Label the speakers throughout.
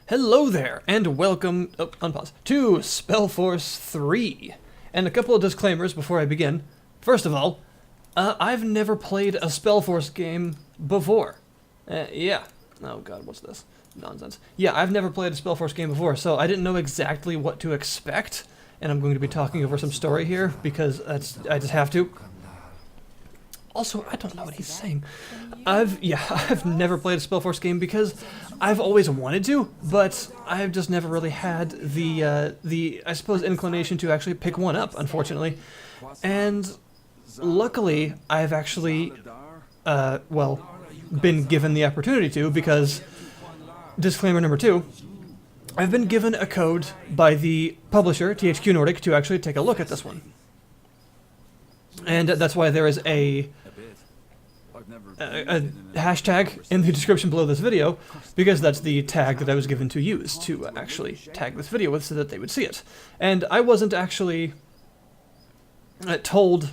Speaker 1: Hello there, and welcome, unpause, to SpellForce 3. And a couple of disclaimers before I begin. First of all, I've never played a SpellForce game before. Yeah. Oh god, what's this? Nonsense. Yeah, I've never played a SpellForce game before, so I didn't know exactly what to expect. And I'm going to be talking over some story here, because I just have to. Also, I don't know what he's saying. I've never played a SpellForce game because I've always wanted to, but I've just never really had the I suppose inclination to actually pick one up, unfortunately. And luckily, I've actually well, been given the opportunity to, because disclaimer number 2, I've been given a code by the publisher, THQ Nordic, to actually take a look at this one. And that's why there is a hashtag in the description below this video, because that's the tag that I was given to use to actually tag this video with so that they would see it. And I wasn't actually told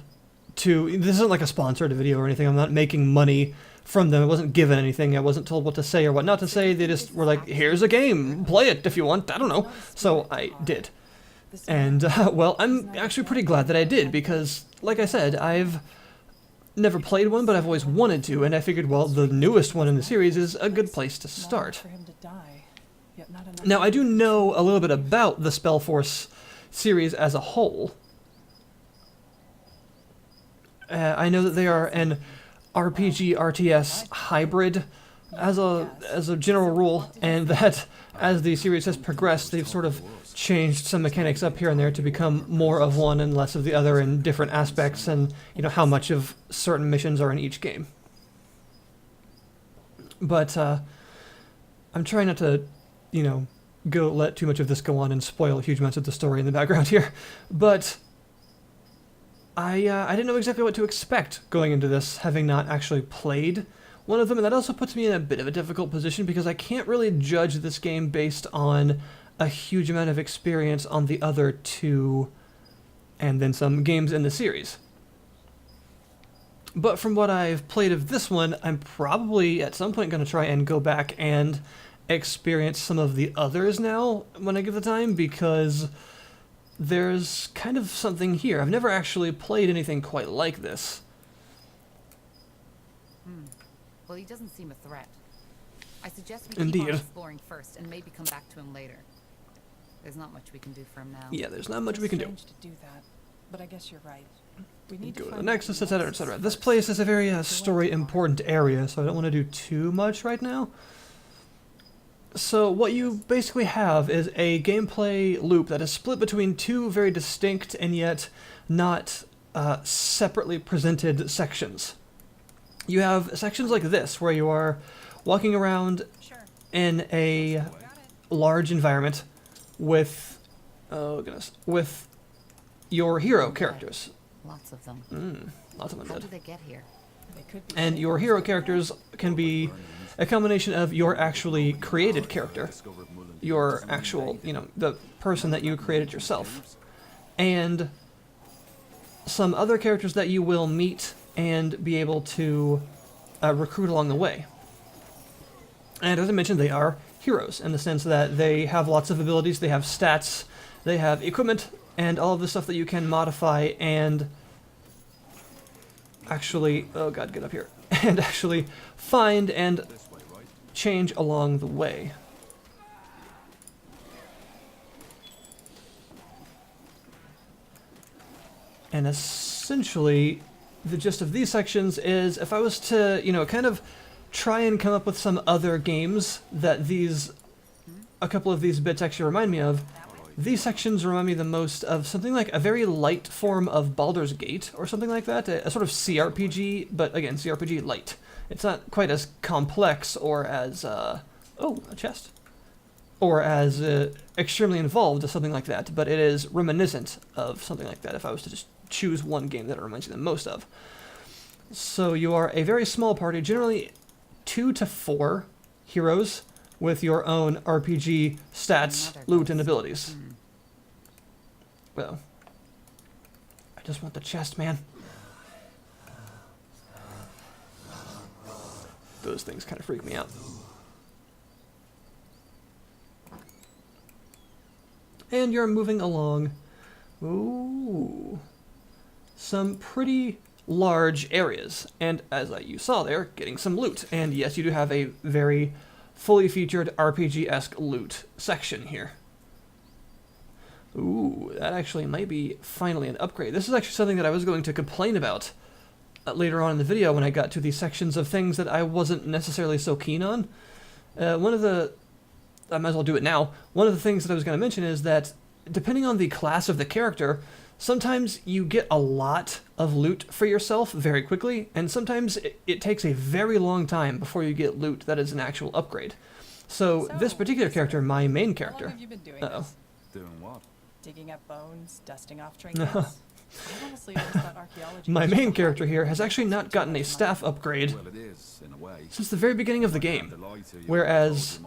Speaker 1: to, this isn't like a sponsored video or anything, I'm not making money from them, I wasn't given anything, I wasn't told what to say or what not to say, they just were like, here's a game, play it if you want, I don't know. So I did. And, well, I'm actually pretty glad that I did, because, like I said, I've never played one, but I've always wanted to, and I figured, well, the newest one in the series is a good place to start. Now, I do know a little bit about the SpellForce series as a whole. I know that they are an RPG RTS hybrid as a general rule, and that as the series has progressed, they've sort of changed some mechanics up here and there to become more of one and less of the other in different aspects, and you know how much of certain missions are in each game. But I'm trying not to, you know, let too much of this go on and spoil huge amounts of the story in the background here. But I didn't know exactly what to expect going into this, having not actually played one of them, and that also puts me in a bit of a difficult position because I can't really judge this game based on a huge amount of experience on the other two and then some games in the series. But from what I've played of this one, I'm probably at some point going to try and go back and experience some of the others now when I give the time, because there's kind of something here. I've never actually played anything quite like this.
Speaker 2: Well, he doesn't seem a threat. I suggest we keep on exploring first and maybe come back to him later. There's not much we can do for him now.
Speaker 1: Yeah, there's not much we can do.
Speaker 3: To do that, but I guess you're right. We need
Speaker 1: go
Speaker 3: to
Speaker 1: to the Nexus, etc., etc. This place is a very story-important area, so I don't want to do too much right now. So what you basically have is a gameplay loop that is split between two very distinct and yet not separately presented sections. You have sections like this, where you are walking around in a large environment with, oh goodness, with your hero characters.
Speaker 2: Lots of them.
Speaker 1: Lots of them.
Speaker 2: How did they get here?
Speaker 1: And your hero characters can be a combination of your actually created character, your actual, you know, the person that you created yourself, and some other characters that you will meet and be able to recruit along the way. And as I mentioned, they are heroes in the sense that they have lots of abilities, they have stats, they have equipment, and all of the stuff that you can modify and actually, oh god, get up here, and actually find and change along the way. And essentially, the gist of these sections is, if I was to, you know, kind of try and come up with some other games that a couple of these bits actually remind me of, these sections remind me the most of something like a very light form of Baldur's Gate, or something like that, a sort of CRPG, but again, CRPG light. It's not quite as complex or as, oh, a chest, or as extremely involved as something like that, but it is reminiscent of something like that if I was to just choose one game that it reminds you the most of. So you are a very small party, generally 2 to 4 heroes with your own RPG stats, loot, and abilities. Well, I just want the chest, man. those things kind of freak me out. And you're moving along. Ooh. Some pretty large areas. And as you saw there, getting some loot. And yes, you do have a very fully featured RPG-esque loot section here. Ooh, that actually might be finally an upgrade. This is actually something that I was going to complain about later on in the video when I got to the sections of things that I wasn't necessarily so keen on. I might as well do it now. One of the things that I was going to mention is that depending on the class of the character, sometimes you get a lot of loot for yourself very quickly, and sometimes it takes a very long time before you get loot that is an actual upgrade. So this particular character, my main character...
Speaker 3: How long have you been doing this?
Speaker 4: Doing what?
Speaker 3: Digging up bones, dusting off trinkets? I honestly always thought archaeology
Speaker 1: My
Speaker 3: was
Speaker 1: main
Speaker 3: just
Speaker 1: character here has
Speaker 3: hard
Speaker 1: actually not gotten a staff upgrade
Speaker 4: Well, it is, in a way.
Speaker 1: since the very beginning of the game, whereas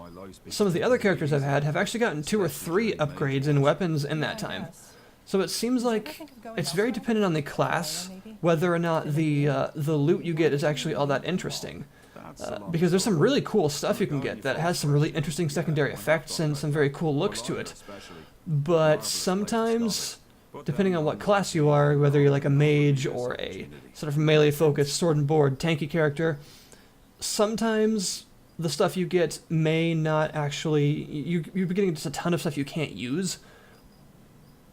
Speaker 1: some of the other characters I've had have actually gotten 2 or 3 upgrades in weapons in that time. So it seems like it's very dependent on the class, whether or not the loot you get is actually all that interesting. Because there's some really cool stuff you can get that has some really interesting secondary effects and some very cool looks to it. But sometimes, depending on what class you are, whether you're like a mage or a sort of melee-focused sword and board tanky character, sometimes the stuff you get may not actually... You're getting just a ton of stuff you can't use,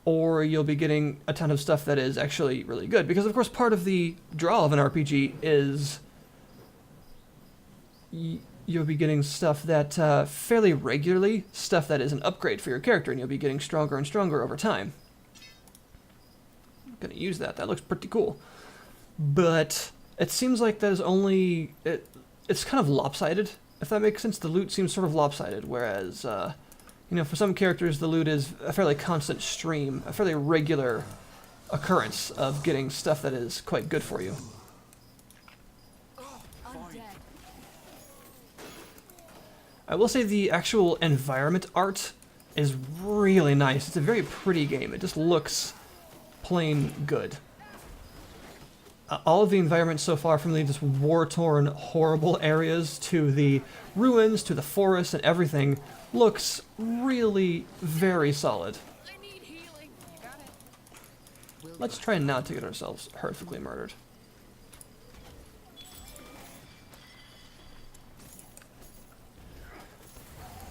Speaker 1: or you'll be getting a ton of stuff that is actually really good. Because, of course, part of the draw of an RPG is you'll be getting stuff that fairly regularly, stuff that is an upgrade for your character, and you'll be getting stronger and stronger over time. I'm going to use that. That looks pretty cool. But it seems like there's only... It's kind of lopsided, if that makes sense. The loot seems sort of lopsided, whereas... you know, for some characters, the loot is a fairly constant stream, a fairly regular occurrence of getting stuff that is quite good for you. I will say the actual environment art is really nice. It's a very pretty game. It just looks plain good. All of the environments so far, from the just war-torn, horrible areas to the ruins to the forest and everything, looks really very solid.
Speaker 2: I need healing. You got it.
Speaker 1: Let's try not to get ourselves horrifically murdered.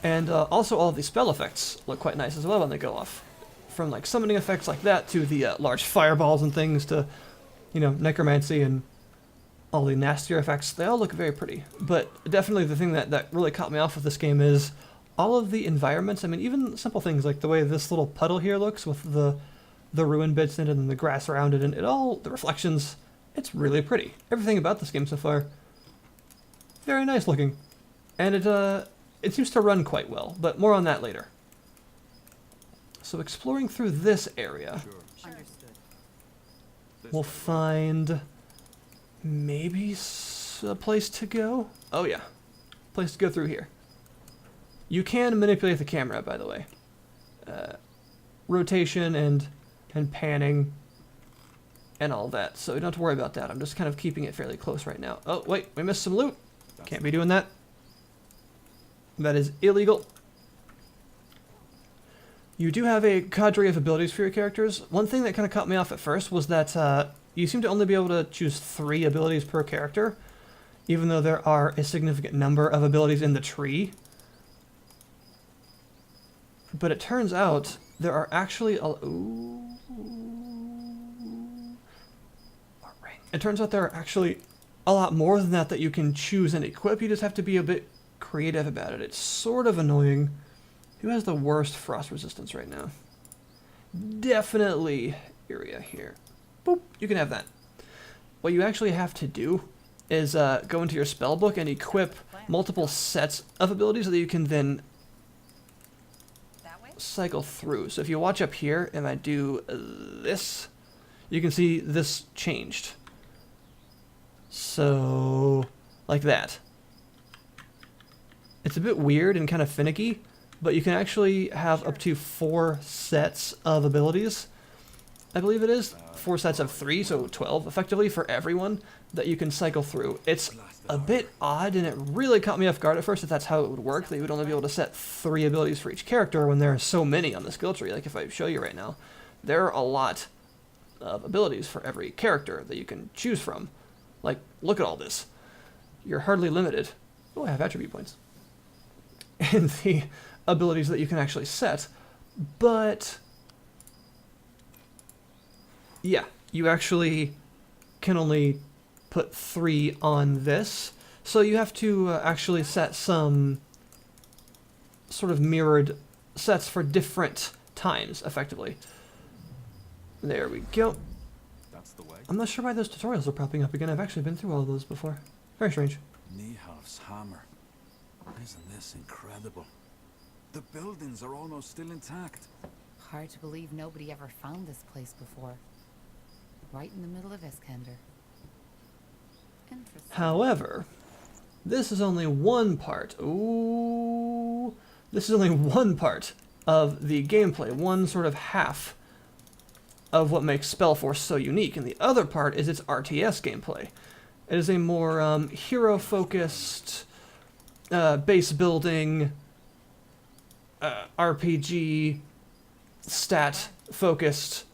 Speaker 1: And also all of the spell effects look quite nice as well when they go off. From like summoning effects like that to the large fireballs and things to, you know, necromancy and all the nastier effects, they all look very pretty. But definitely the thing that really caught me off with this game is all of the environments. I mean, even simple things like the way this little puddle here looks with the ruin bits in it and the grass around it and the reflections, it's really pretty. Everything about this game so far, very nice looking. And it seems to run quite well, but more on that later. So exploring through this area,
Speaker 2: Understood.
Speaker 1: we'll find maybe a place to go. Oh yeah, place to go through here. You can manipulate the camera, by the way. Rotation and panning and all that, so you don't have to worry about that. I'm just kind of keeping it fairly close right now. Oh wait, we missed some loot. Can't be doing that. That is illegal. You do have a cadre of abilities for your characters. One thing that kind of caught me off at first was that you seem to only be able to choose 3 abilities per character, even though there are a significant number of abilities in the tree. But it turns out there are actually It turns out there are actually a lot more than that you can choose and equip. You just have to be a bit creative about it. It's sort of annoying. Who has the worst frost resistance right now? Definitely area here. Boop, you can have that. What you actually have to do is go into your spell book and equip multiple sets of abilities that you can then cycle through. So if you watch up here and I do this, you can see this changed. So, like that. It's a bit weird and kind of finicky, but you can actually have up to 4 sets of abilities. I believe it is 4 sets of 3, so 12 effectively for everyone. that you can cycle through. It's a bit odd, and it really caught me off guard at first if that's how it would work, that you would only be able to set 3 abilities for each character when there are so many on the skill tree. Like if I show you right now, there are a lot of abilities for every character that you can choose from. Like, look at all this. You're hardly limited. Oh, I have attribute points. In the abilities that you can actually set. But yeah, you actually can only put 3 on this. So you have to actually set some sort of mirrored sets for different times, effectively. There we go.
Speaker 4: That's the way.
Speaker 1: I'm not sure why those tutorials are popping up again. I've actually been through all of those before. Very strange.
Speaker 4: Niehoff's hammer. Isn't this incredible? The buildings are almost still intact.
Speaker 2: Hard to believe nobody ever found this place before. Right in the middle of Iskander. Interesting.
Speaker 1: However, this is only one part. Ooh, this is only one part of the gameplay, one sort of half of what makes SpellForce so unique, and the other part is its RTS gameplay. It is a more hero-focused, base building, RPG, stat-focused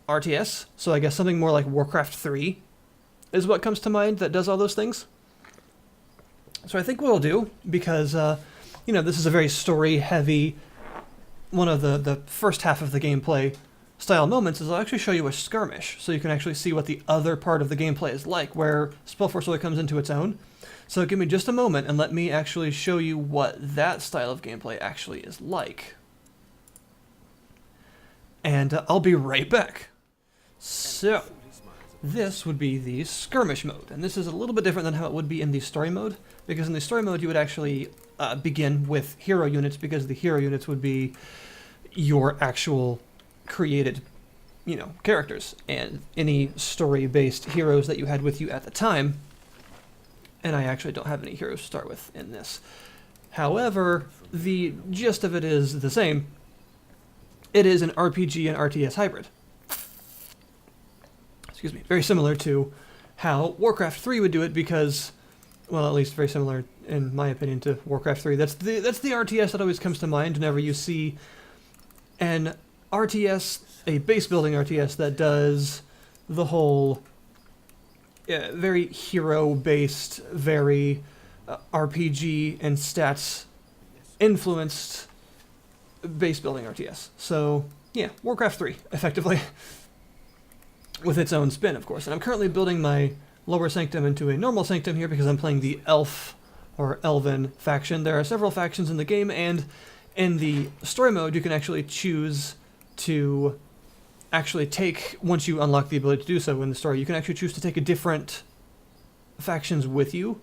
Speaker 1: RTS. So I guess something more like Warcraft 3 is what comes to mind that does all those things. So I think what I'll do, because, you know, this is a very story-heavy, one of the first half of the gameplay style moments, is I'll actually show you a skirmish, so you can actually see what the other part of the gameplay is like, where SpellForce really comes into its own. So give me just a moment, and let me actually show you what that style of gameplay actually is like. And I'll be right back. So, this would be the skirmish mode, and this is a little bit different than how it would be in the story mode, because in the story mode you would actually begin with hero units, because the hero units would be your actual created, you know, characters, and any story-based heroes that you had with you at the time, and I actually don't have any heroes to start with in this. However, the gist of it is the same. It is an RPG and RTS hybrid. Excuse me. Very similar to how Warcraft 3 would do it, because, well, at least very similar, in my opinion, to Warcraft 3. That's the RTS that always comes to mind whenever you see an RTS, a base building RTS that does the whole very hero-based, very RPG and stats influenced base building RTS. So yeah, Warcraft 3, effectively, with its own spin, of course. And I'm currently building my lower sanctum into a normal sanctum here because I'm playing the elf or elven faction. There are several factions in the game, and in the story mode you can actually choose to actually take, once you unlock the ability to do so in the story, you can actually choose to take a different factions with you,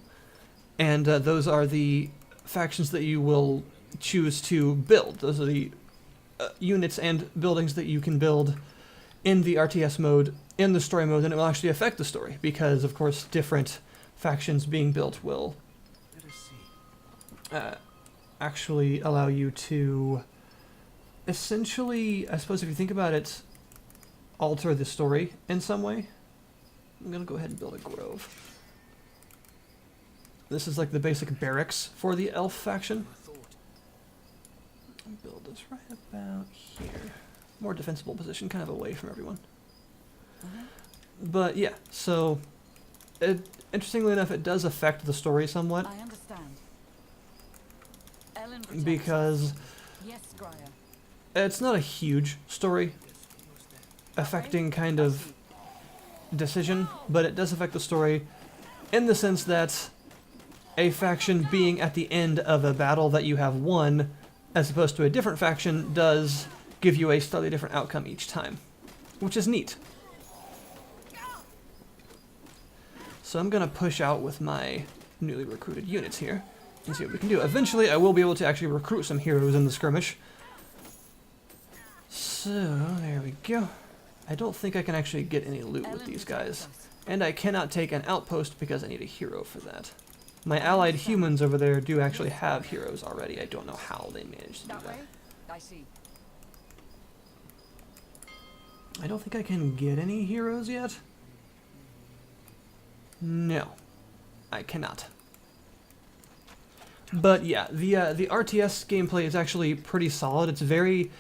Speaker 1: and those are the factions that you will choose to build. Those are the units and buildings that you can build in the RTS mode, in the story mode, and it will actually affect the story, because of course different factions being built will actually allow you to essentially, I suppose if you think about it, alter the story in some way. I'm gonna go ahead and build a grove. This is like the basic barracks for the elf faction. I'll build this right about here. More defensible position, kind of away from everyone. But yeah, so interestingly enough, it does affect the story somewhat.
Speaker 2: I understand.
Speaker 1: Because
Speaker 2: Yes, Squire.
Speaker 1: it's not a huge story affecting kind of decision, but it does affect the story in the sense that a faction being at the end of a battle that you have won, as opposed to a different faction, does give you a slightly different outcome each time, which is neat. So I'm going to push out with my newly recruited units here and see what we can do. Eventually I will be able to actually recruit some heroes in the skirmish. So, there we go. I don't think I can actually get any loot with these guys. And I cannot take an outpost because I need a hero for that. My allied humans over there do actually have heroes already. I don't know how they managed to do that.
Speaker 2: I see.
Speaker 1: I don't think I can get any heroes yet. No, I cannot. But yeah, the RTS gameplay is actually pretty solid. It's very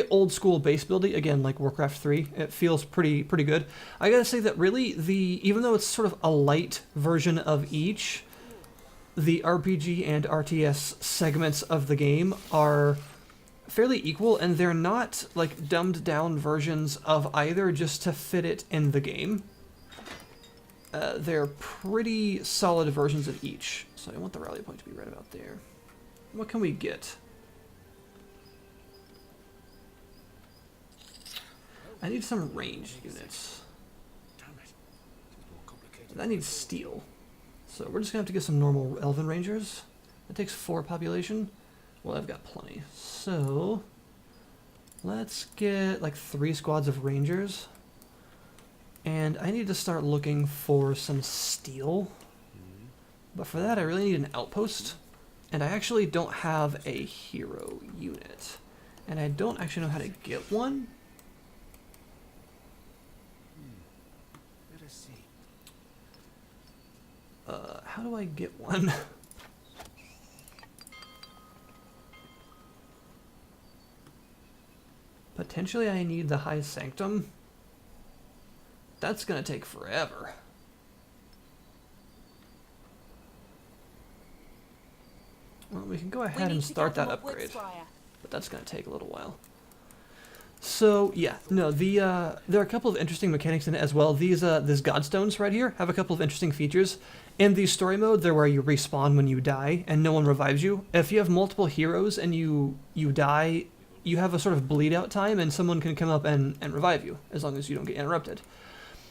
Speaker 1: old school base building. Again, like Warcraft 3, it feels pretty good. I gotta say that really even though it's sort of a light version of each, the RPG and RTS segments of the game are fairly equal, and they're not like dumbed down versions of either just to fit it in the game. They're pretty solid versions of each. So I want the rally point to be right about there. What can we get? I need some ranged units. And I need steel. So we're just gonna have to get some normal elven rangers. That takes 4 population. Well, I've got plenty. So let's get like 3 squads of rangers. And I need to start looking for some steel. But for that, I really need an outpost. And I actually don't have a hero unit. And I don't actually know how to get one.
Speaker 4: Let us see.
Speaker 1: How do I get one? Potentially I need the High Sanctum. That's gonna take forever. Well, we can go ahead and start that upgrade, but that's gonna take a little while. So yeah, no, there are a couple of interesting mechanics in it as well. These Godstones right here have a couple of interesting features. In the story mode, they're where you respawn when you die and no one revives you. If you have multiple heroes and you die, you have a sort of bleed out time and someone can come up and revive you as long as you don't get interrupted.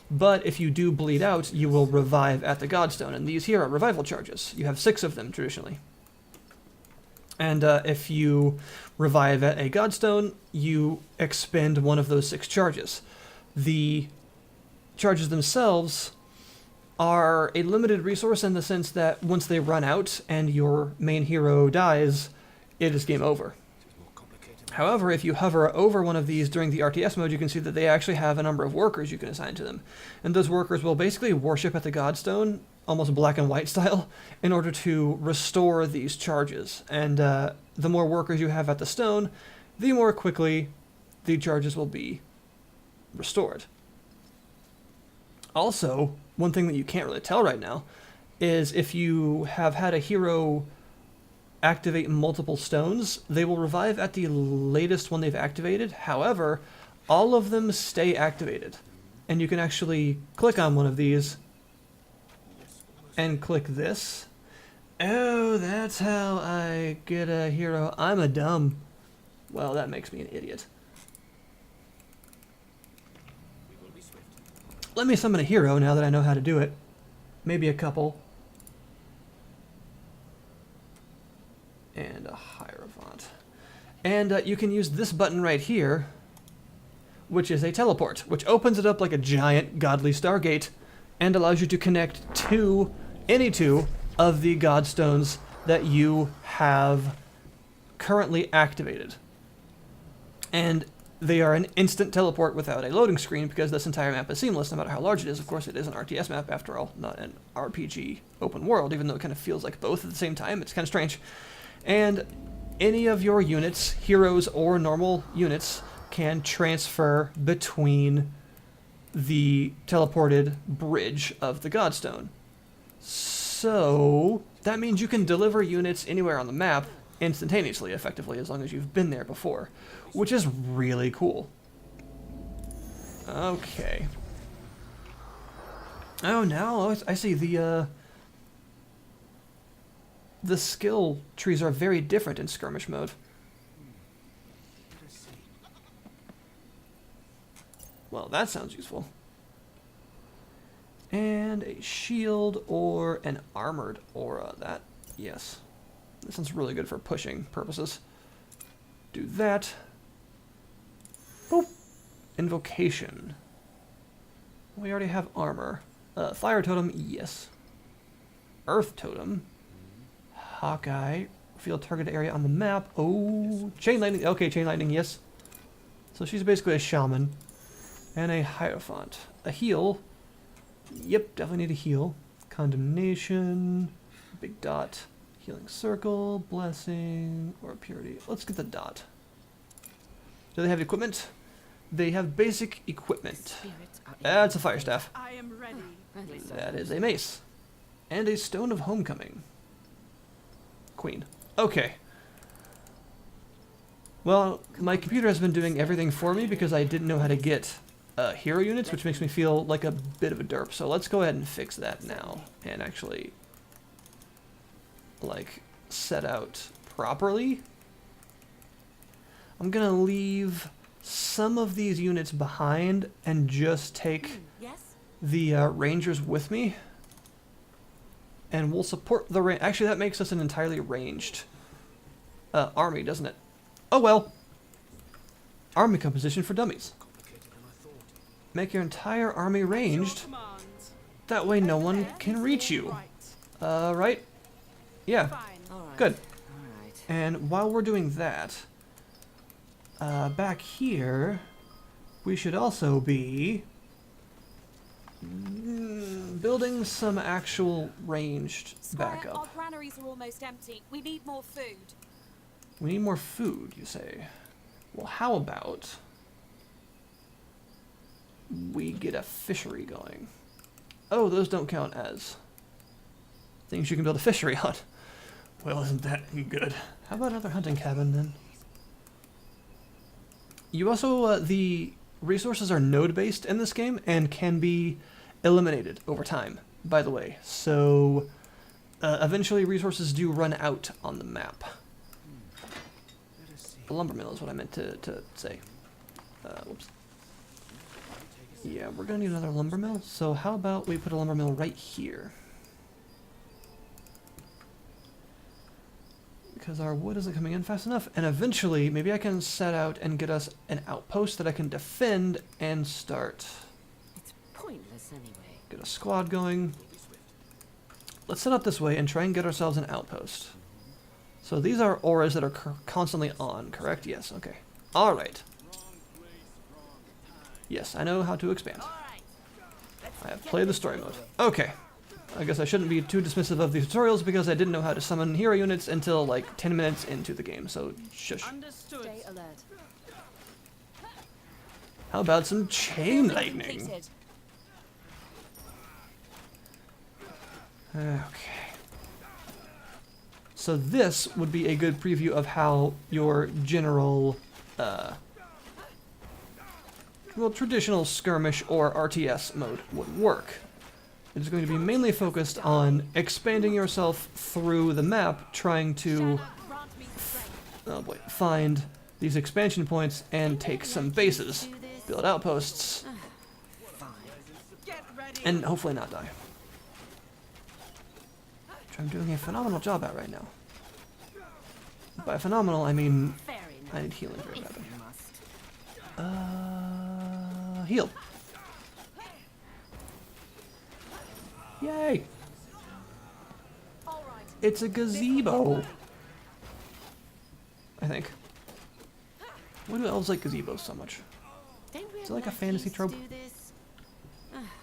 Speaker 1: But if you do bleed out, you will revive at the Godstone, and these here are revival charges. You have 6 of them traditionally. And if you revive at a Godstone, you expend one of those 6 charges. The charges themselves are a limited resource in the sense that once they run out and your main hero dies, it is game over. However, if you hover over one of these during the RTS mode, you can see that they actually have a number of workers you can assign to them. And those workers will basically worship at the Godstone, almost black and white style, in order to restore these charges. And the more workers you have at the stone, the more quickly the charges will be restored. Also, one thing that you can't really tell right now is if you have had a hero activate multiple stones, they will revive at the latest one they've activated. However, all of them stay activated. And you can actually click on one of these and click this. Oh, that's how I get a hero. I'm a dumb. Well, that makes me an idiot. Let me summon a hero now that I know how to do it. Maybe a couple. And a Hierophant. And you can use this button right here, which is a teleport, which opens it up like a giant godly Stargate and allows you to connect to any 2 of the Godstones that you have currently activated. And they are an instant teleport without a loading screen because this entire map is seamless no matter how large it is. Of course, it is an RTS map after all, not an RPG open world, even though it kind of feels like both at the same time. It's kind of strange. And any of your units, heroes or normal units, can transfer between the teleported bridge of the Godstone. So that means you can deliver units anywhere on the map instantaneously, effectively, as long as you've been there before, which is really cool. Okay. Oh, now I see the skill trees are very different in skirmish mode. Well, that sounds useful. And a shield or an armored aura. That, yes. This sounds really good for pushing purposes. Do that. Boop. Invocation. We already have armor. Fire totem, yes. Earth totem. Hawkeye. Field target area on the map. Oh, chain lightning. Okay, chain lightning, yes. So she's basically a shaman. And a Hierophant. A heal. Yep, definitely need a heal. Condemnation, big dot, healing circle, blessing, or purity. Let's get the dot. Do they have equipment? They have basic equipment. That's a fire staff.
Speaker 3: I am ready.
Speaker 1: That is a mace. And a stone of homecoming. Queen. Okay. Well, my computer has been doing everything for me because I didn't know how to get hero units, which makes me feel like a bit of a derp. So let's go ahead and fix that now and actually, like, set out properly. I'm gonna leave some of these units behind and just take the rangers with me. And we'll support the range. Actually, that makes us an entirely ranged army, doesn't it? Oh well. Army composition for dummies. Make your entire army ranged. That way no one can reach you. Right? Yeah. Good. And while we're doing that, back here, we should also be building some actual ranged backup.
Speaker 5: Our granaries are almost empty. We need more food.
Speaker 1: We need more food, you say? Well, how about we get a fishery going? Oh, those don't count as things you can build a fishery on. Well, isn't that good? How about another hunting cabin, then? You also, the resources are node-based in this game and can be eliminated over time, by the way. So, eventually resources do run out on the map. A lumber mill is what I meant to say. Whoops. Yeah, we're gonna need another lumber mill, so how about we put a lumber mill right here? Because our wood isn't coming in fast enough, and eventually maybe I can set out and get us an outpost that I can defend and start.
Speaker 5: It's pointless anyway.
Speaker 1: Get a squad going. Let's set up this way and try and get ourselves an outpost. So these are auras that are constantly on, correct? Yes, okay. Alright. Yes, I know how to expand. I have played the story mode. Okay. I guess I shouldn't be too dismissive of the tutorials because I didn't know how to summon hero units until like 10 minutes into the game, so shush.
Speaker 5: Stay alert.
Speaker 1: How about some chain lightning?
Speaker 5: Completed.
Speaker 1: Okay. So this would be a good preview of how your general, well, traditional skirmish or RTS mode would work. It is going to be mainly focused on expanding yourself through the map, trying to find these expansion points and take some bases, build outposts, and hopefully not die. Which I'm doing a phenomenal job at right now. By phenomenal, I mean I need healing very badly. Heal. Yay! It's a gazebo. I think. Why do elves like gazebos so much? Is it like a fantasy trope?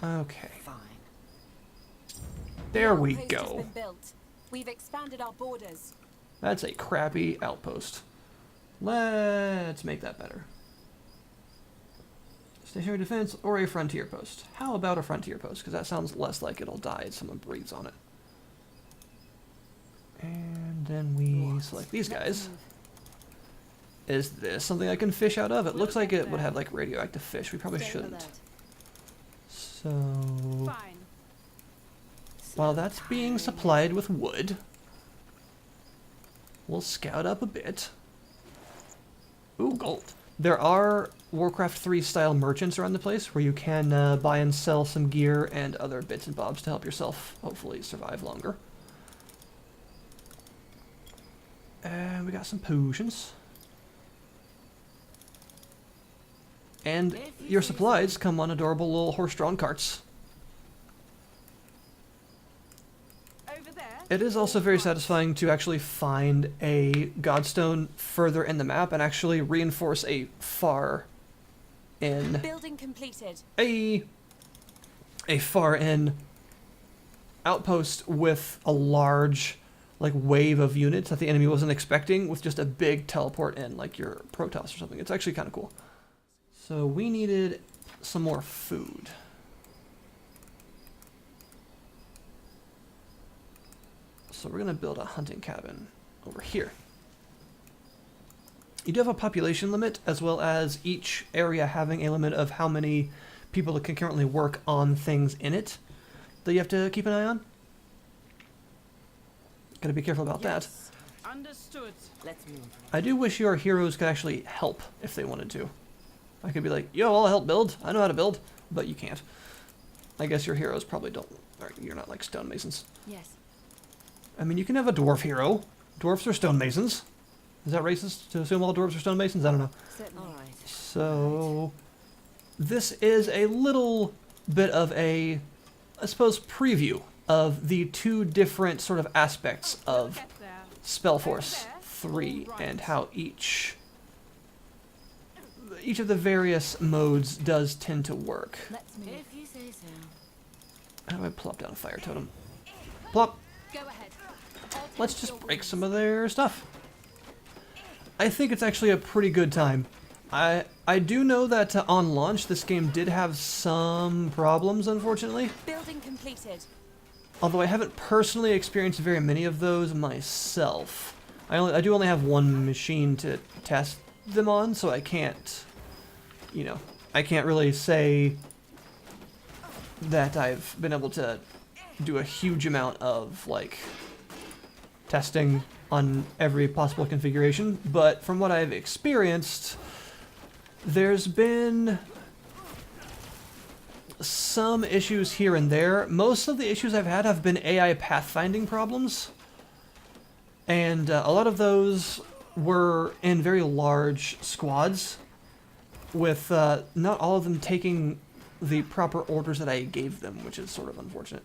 Speaker 1: Okay. There we go.
Speaker 5: We've expanded our borders.
Speaker 1: That's a crappy outpost. Let's make that better. Stationary defense or a frontier post. How about a frontier post? Because that sounds less like it'll die if someone breathes on it. And then we select these guys. Is this something I can fish out of? It looks like it would have like radioactive fish. We probably shouldn't. So while that's being supplied with wood, we'll scout up a bit. Ooh, gold. There are Warcraft 3 style merchants around the place where you can buy and sell some gear and other bits and bobs to help yourself hopefully survive longer. And we got some potions. And your supplies come on adorable little horse-drawn carts. It is also very satisfying to actually find a Godstone further in the map and actually reinforce a far in
Speaker 5: Building completed.
Speaker 1: a far in outpost with a large like wave of units that the enemy wasn't expecting with just a big teleport in, like your Protoss or something. It's actually kind of cool. So we needed some more food. So we're gonna build a hunting cabin over here. You do have a population limit, as well as each area having a limit of how many people that can currently work on things in it that you have to keep an eye on. Gotta be careful about that.
Speaker 3: Understood.
Speaker 5: Let's move.
Speaker 1: I do wish your heroes could actually help if they wanted to. I could be like, yo, I'll help build. I know how to build, but you can't. I guess your heroes probably don't. Or you're not like stonemasons.
Speaker 2: Yes.
Speaker 1: I mean, you can have a dwarf hero. Dwarfs are stonemasons. Is that racist to assume all dwarves are stonemasons? I don't know.
Speaker 5: All right.
Speaker 1: So, this is a little bit of a, I suppose, preview of the two different sort of aspects of SpellForce 3 and how each of the various modes does tend to work.
Speaker 2: Let's move.
Speaker 5: If you say so.
Speaker 1: How do I plop down a fire totem? Plop!
Speaker 2: Go ahead.
Speaker 1: Let's just break some of their stuff. I think it's actually a pretty good time. I do know that on launch this game did have some problems, unfortunately.
Speaker 5: Building completed.
Speaker 1: Although I haven't personally experienced very many of those myself. I do only have one machine to test them on, so I can't, you know, I can't really say that I've been able to do a huge amount of, like, testing on every possible configuration, but from what I've experienced, there's been some issues here and there. Most of the issues I've had have been AI pathfinding problems, and a lot of those were in very large squads, with not all of them taking the proper orders that I gave them, which is sort of unfortunate.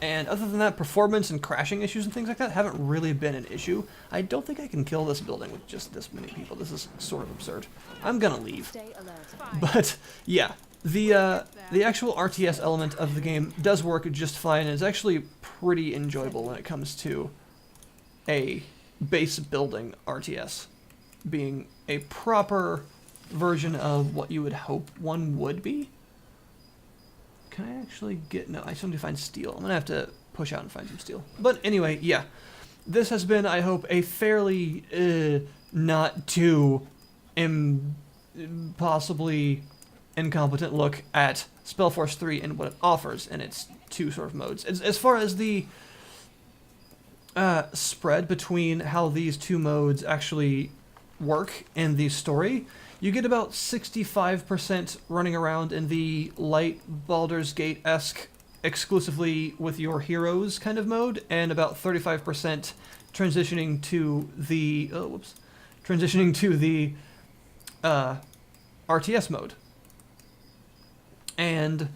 Speaker 1: And other than that, performance and crashing issues and things like that haven't really been an issue. I don't think I can kill this building with just this many people. This is sort of absurd. I'm gonna leave.
Speaker 5: Stay alert.
Speaker 1: But yeah, the actual RTS element of the game does work just fine, and is actually pretty enjoyable when it comes to a base building RTS being a proper version of what you would hope one would be. Can I actually get... No, I still need to find steel. I'm going to have to push out and find some steel. But anyway, yeah. This has been, I hope, a fairly not too possibly incompetent look at SpellForce 3 and what it offers in its two sort of modes. As far as the spread between how these two modes actually work in the story, you get about 65% running around in the light Baldur's Gate-esque exclusively with your heroes kind of mode, and about 35% transitioning to the RTS mode. And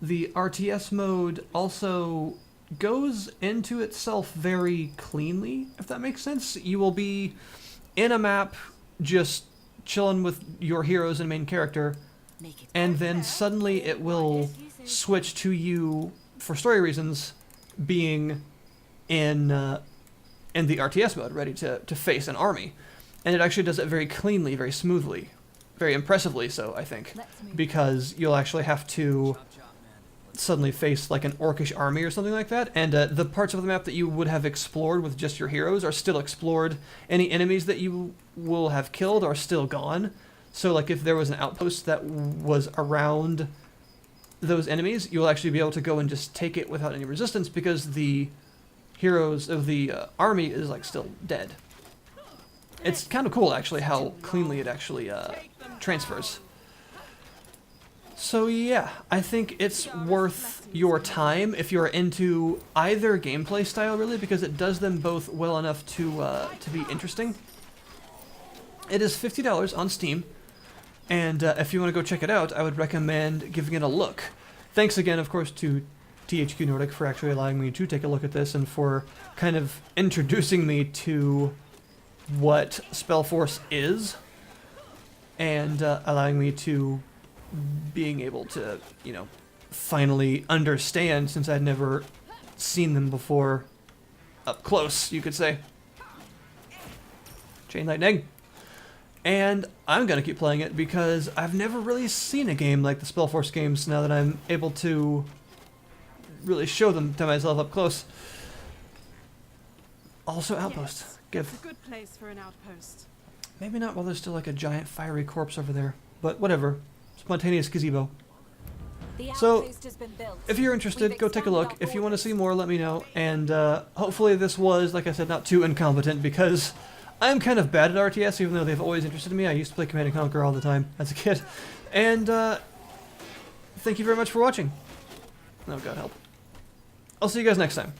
Speaker 1: the RTS mode also goes into itself very cleanly, if that makes sense. You will be in a map just chilling with your heroes and main character, and then suddenly it will switch to you, for story reasons, being in the RTS mode, ready to face an army. And it actually does it very cleanly, very smoothly, very impressively so, I think, because you'll actually have to suddenly face like an orcish army or something like that, and the parts of the map that you would have explored with just your heroes are still explored. Any enemies that you will have killed are still gone. So like if there was an outpost that was around those enemies, you'll actually be able to go and just take it without any resistance, because the heroes of the army is like still dead. It's kind of cool actually how cleanly it actually transfers. So yeah, I think it's worth your time if you're into either gameplay style, really, because it does them both well enough to be interesting. It is $50 on Steam, and if you want to go check it out, I would recommend giving it a look. Thanks again, of course, to THQ Nordic for actually allowing me to take a look at this, and for kind of introducing me to what SpellForce is, and allowing me to being able to, you know, finally understand, since I'd never seen them before up close, you could say. Chain lightning. And I'm gonna keep playing it because I've never really seen a game like the SpellForce games now that I'm able to really show them to myself up close. Also, Outposts.
Speaker 6: It's a good place for an outpost.
Speaker 1: Maybe not while there's still like a giant fiery corpse over there, but whatever. Spontaneous gazebo.
Speaker 5: The
Speaker 1: So,
Speaker 5: outpost has been built.
Speaker 1: if you're interested,
Speaker 5: We've
Speaker 1: go take a
Speaker 5: expanded
Speaker 1: look.
Speaker 5: our
Speaker 1: If you want to
Speaker 5: borders.
Speaker 1: see more, let me know. And hopefully this was, like I said, not too incompetent, because I'm kind of bad at RTS, even though they've always interested me. I used to play Command & Conquer all the time as a kid. And thank you very much for watching. Oh, God help. I'll see you guys next time.